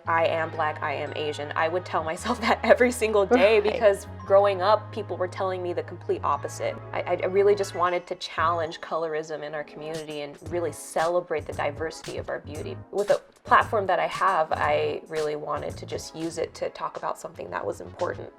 I am Black, I am Asian. I would tell myself that every single day because growing up, people were telling me the complete opposite. I really just wanted to challenge colorism in our community and really celebrate the diversity of our beauty. With the platform that I have, I really wanted to just use it to talk about something that was important.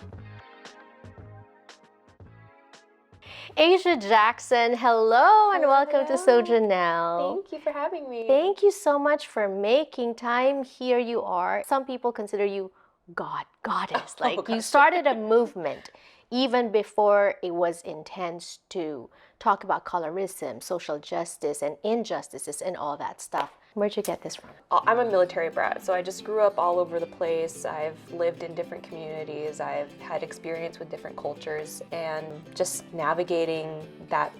Asia Jackson, hello and welcome to So Janelle. Thank you for having me. Thank you so much for making time. Here you are. Some people consider you goddess. Like you started a movement even before it was intense to talk about colorism, social justice, and injustices and all that stuff. Where'd you get this from? I'm a military brat, so I just grew up all over the place. I've lived in different communities. I've had experience with different cultures, and just navigating that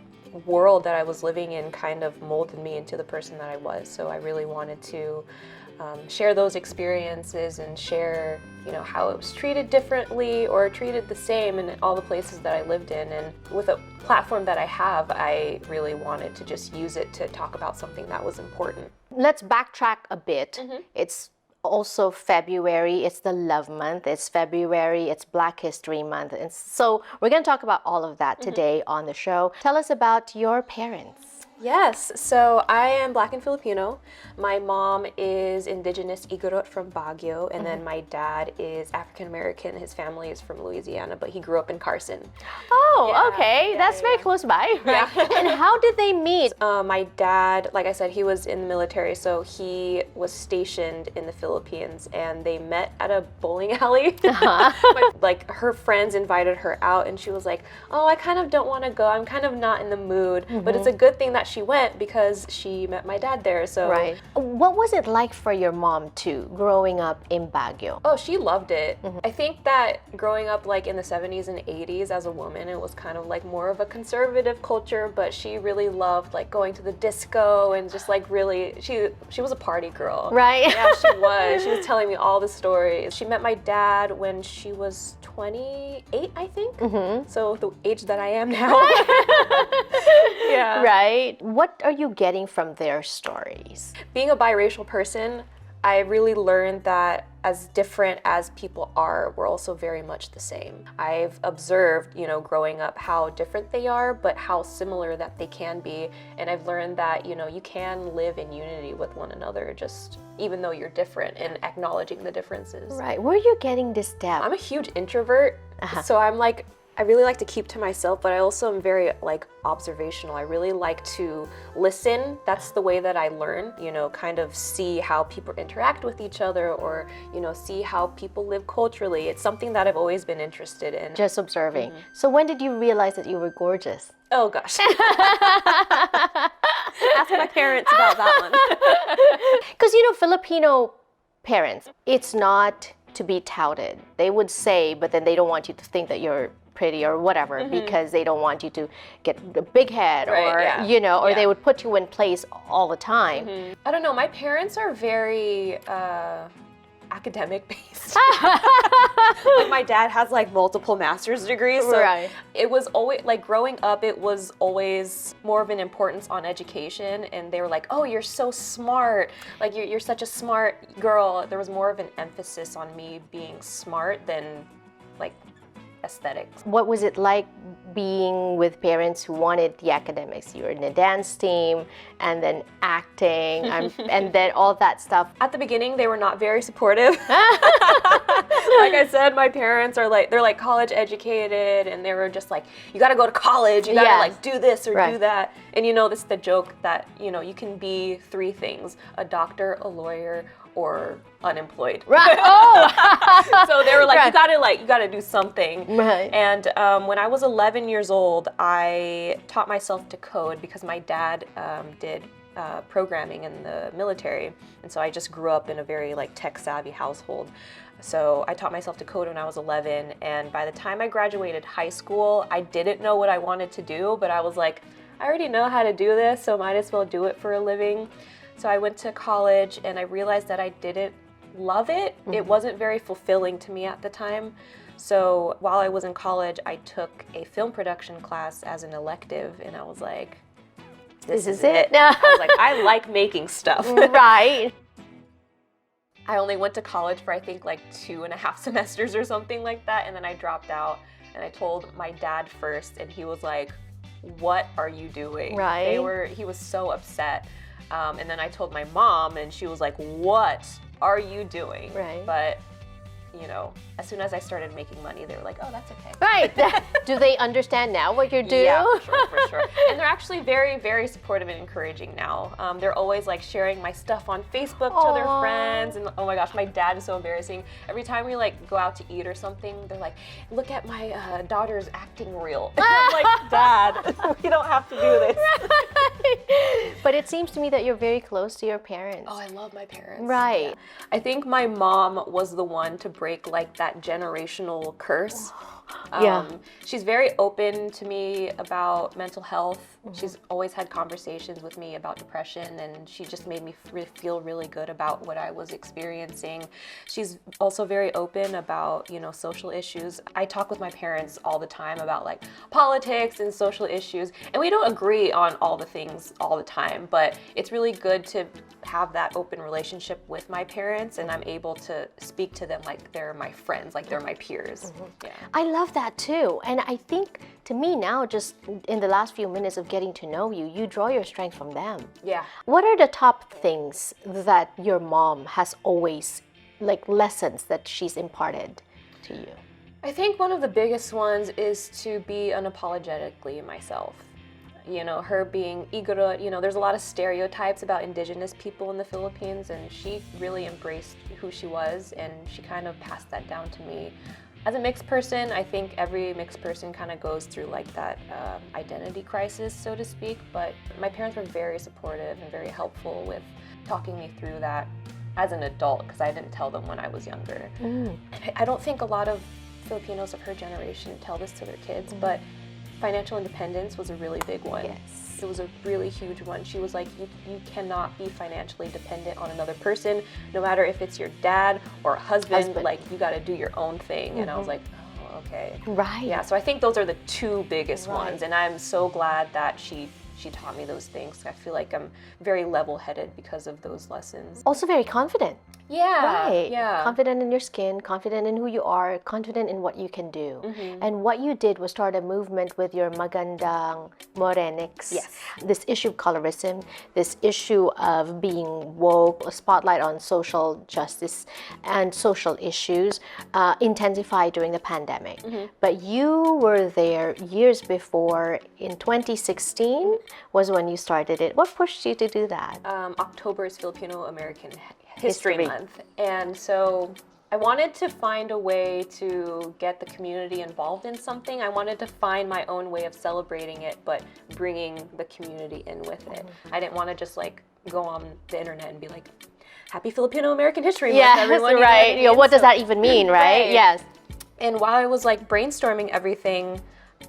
world that I was living in kind of molded me into the person that I was. So I really wanted to share those experiences and share, how it was treated differently or treated the same in all the places that I lived in. And with a platform that I have, I really wanted to just use it to talk about something that was important. Let's backtrack a bit. It's also February, it's the love month, it's February, it's Black History Month. And so we're going to talk about all of that today on the show. Tell us about your parents. Yes, so I am Black and Filipino. My mom is indigenous Igorot from Baguio, and then my dad is African American. His family is from Louisiana, but he grew up in Carson. Oh, Yeah, okay. That's very close by. Yeah. And how did they meet? My dad, like I said, he was in the military, so he was stationed in the Philippines, and they met at a bowling alley. Like her friends invited her out, and she was like, "Oh, I kind of don't want to go. I'm kind of not in the mood." But it's a good thing that she went because she met my dad there. So Right. What was it like for your mom too, growing up in Baguio? Oh, she loved it. I think that growing up like in the 70s and 80s as a woman, it was kind of like more of a conservative culture, but she really loved like going to the disco and just like really, she was a party girl. Right. Yeah, she was. She was telling me all the stories. She met my dad when she was 28, I think. So the age that I am now. Yeah. Right. What are you getting from their stories? Being a biracial person, I really learned that as different as people are, we're also very much the same. I've observed, growing up how different they are, but how similar that they can be. And I've learned that, you can live in unity with one another, just even though you're different, and acknowledging the differences. Right. Where are you getting this depth? I'm a huge introvert, so I really like to keep to myself, but I also am very observational. I really like to listen. That's the way that I learn, kind of see how people interact with each other, or, see how people live culturally. It's something that I've always been interested in. Just observing. So when did you realize that you were gorgeous? Oh gosh. Ask my parents about that one. Because, Filipino parents, it's not to be touted. They would say, but then they don't want you to think that you're pretty or whatever, because they don't want you to get a big head, or they would put you in place all the time. I don't know, my parents are very academic based. Like my dad has multiple master's degrees, so it was always growing up, it was always more of an importance on education, and they were like, "Oh, you're so smart, like you're such a smart girl." There was more of an emphasis on me being smart than aesthetics. What was it like being with parents who wanted the academics? You were in the dance team, and then acting, and then all that stuff. At the beginning, they were not very supportive. Like I said, my parents are they're college educated, and they were just like, "You got to go to college. You got to do this or do that." And this is the joke that you can be three things: a doctor, a lawyer, or unemployed. Right. Oh. So they were like, you gotta do something. Right. And when I was 11 years old, I taught myself to code because my dad did programming in the military, and so I just grew up in a very tech savvy household. So I taught myself to code when I was 11, and by the time I graduated high school, I didn't know what I wanted to do, but I was like, I already know how to do this, so might as well do it for a living. So I went to college, and I realized that I didn't love it. It wasn't very fulfilling to me at the time. So while I was in college, I took a film production class as an elective, and I was like, this is it. I was like, I like making stuff. Right. I only went to college for I think like 2.5 semesters or something like that, and then I dropped out. And I told my dad first, and he was like, "What are you doing?" Right. He was so upset. And then I told my mom, and she was like, "What are you doing?" Right. But you know, as soon as I started making money, they were like, "Oh, that's okay." Right. Do they understand now what you're doing? Yeah, for sure. And they're actually very, very supportive and encouraging now. They're always like sharing my stuff on Facebook to their friends. And oh my gosh, my dad is so embarrassing. Every time we like go out to eat or something, they're like, "Look at my daughter's acting reel." And I'm like, "Dad, we don't have to do this." But it seems to me that you're very close to your parents. Oh, I love my parents. Right. Yeah. I think my mom was the one to break like that generational curse. Yeah. She's very open to me about mental health. She's always had conversations with me about depression, and she just made me feel really good about what I was experiencing. She's also very open about, you know, social issues. I talk with my parents all the time about like politics and social issues, and we don't agree on all the things all the time, but it's really good to have that open relationship with my parents, and I'm able to speak to them like they're my friends, like they're my peers. Yeah. I love that too. And I think to me now, just in the last few minutes of getting to know you, you draw your strength from them. Yeah. What are the top things that your mom has always, like lessons that she's imparted to you? I think one of the biggest ones is to be unapologetically myself. You know, her being Igorot, you know, there's a lot of stereotypes about indigenous people in the Philippines, and she really embraced who she was, and she kind of passed that down to me. As a mixed person, I think every mixed person kind of goes through like that identity crisis, so to speak, but my parents were very supportive and very helpful with talking me through that as an adult, because I didn't tell them when I was younger. I don't think a lot of Filipinos of her generation tell this to their kids, but financial independence was a really big one. Yes. It was a really huge one. She was like, you cannot be financially dependent on another person, no matter if it's your dad or a husband. Like, you got to do your own thing. And I was like, oh, okay. Right. Yeah, so I think those are the two biggest ones. And I'm so glad that she taught me those things. I feel like I'm very level-headed because of those lessons. Also very confident. Yeah. Right. Yeah. Confident in your skin, confident in who you are, confident in what you can do. And what you did was start a movement with your Magandang Morenix. Yes. This issue of colorism, this issue of being woke, a spotlight on social justice and social issues intensified during the pandemic. But you were there years before. In 2016 was when you started it. What pushed you to do that? October is Filipino-American History Month, and so I wanted to find a way to get the community involved in something. I wanted to find my own way of celebrating it, but bringing the community in with it. I didn't want to just like go on the internet and be like, "Happy Filipino-American History Month, everyone." Right. You know, what does that even mean, right? Yes. And while I was like brainstorming everything,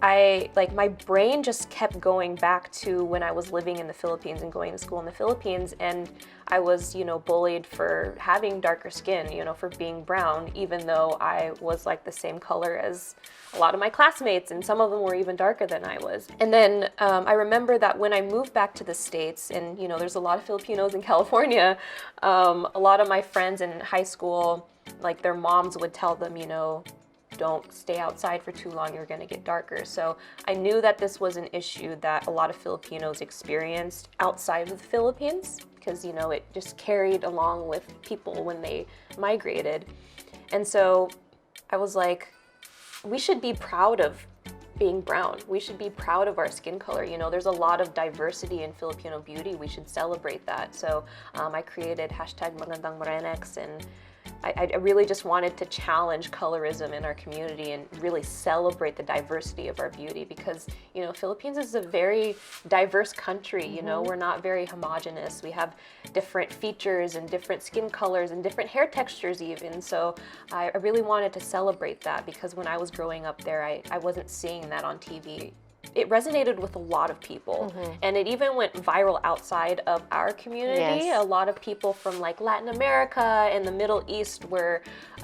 my brain just kept going back to when I was living in the Philippines and going to school in the Philippines, and I was, you know, bullied for having darker skin, you know, for being brown, even though I was like the same color as a lot of my classmates, and some of them were even darker than I was. And then I remember that when I moved back to the States, and you know, there's a lot of Filipinos in California, a lot of my friends in high school, like their moms would tell them, you know, don't stay outside for too long, you're going to get darker. So I knew that this was an issue that a lot of Filipinos experienced outside of the Philippines, because, you know, it just carried along with people when they migrated. And so I was like, we should be proud of being brown. We should be proud of our skin color. You know, there's a lot of diversity in Filipino beauty. We should celebrate that. So I created #Magandang Morenix, and I really just wanted to challenge colorism in our community and really celebrate the diversity of our beauty, because, you know, Philippines is a very diverse country. You know, we're not very homogenous. We have different features and different skin colors and different hair textures even. So I really wanted to celebrate that, because when I was growing up there, I wasn't seeing that on TV. It resonated with a lot of people, and it even went viral outside of our community. Yes. A lot of people from like Latin America and the Middle East were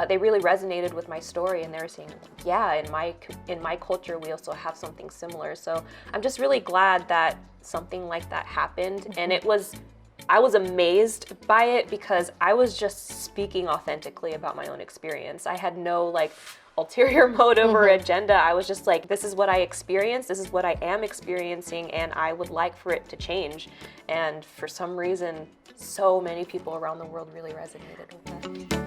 they really resonated with my story, and they were saying, yeah, in my culture we also have something similar. So I'm just really glad that something like that happened, and it was, I was amazed by it because I was just speaking authentically about my own experience. I had no like ulterior motive or agenda. I was just like, this is what I experienced, this is what I am experiencing, and I would like for it to change. And for some reason, so many people around the world really resonated with that.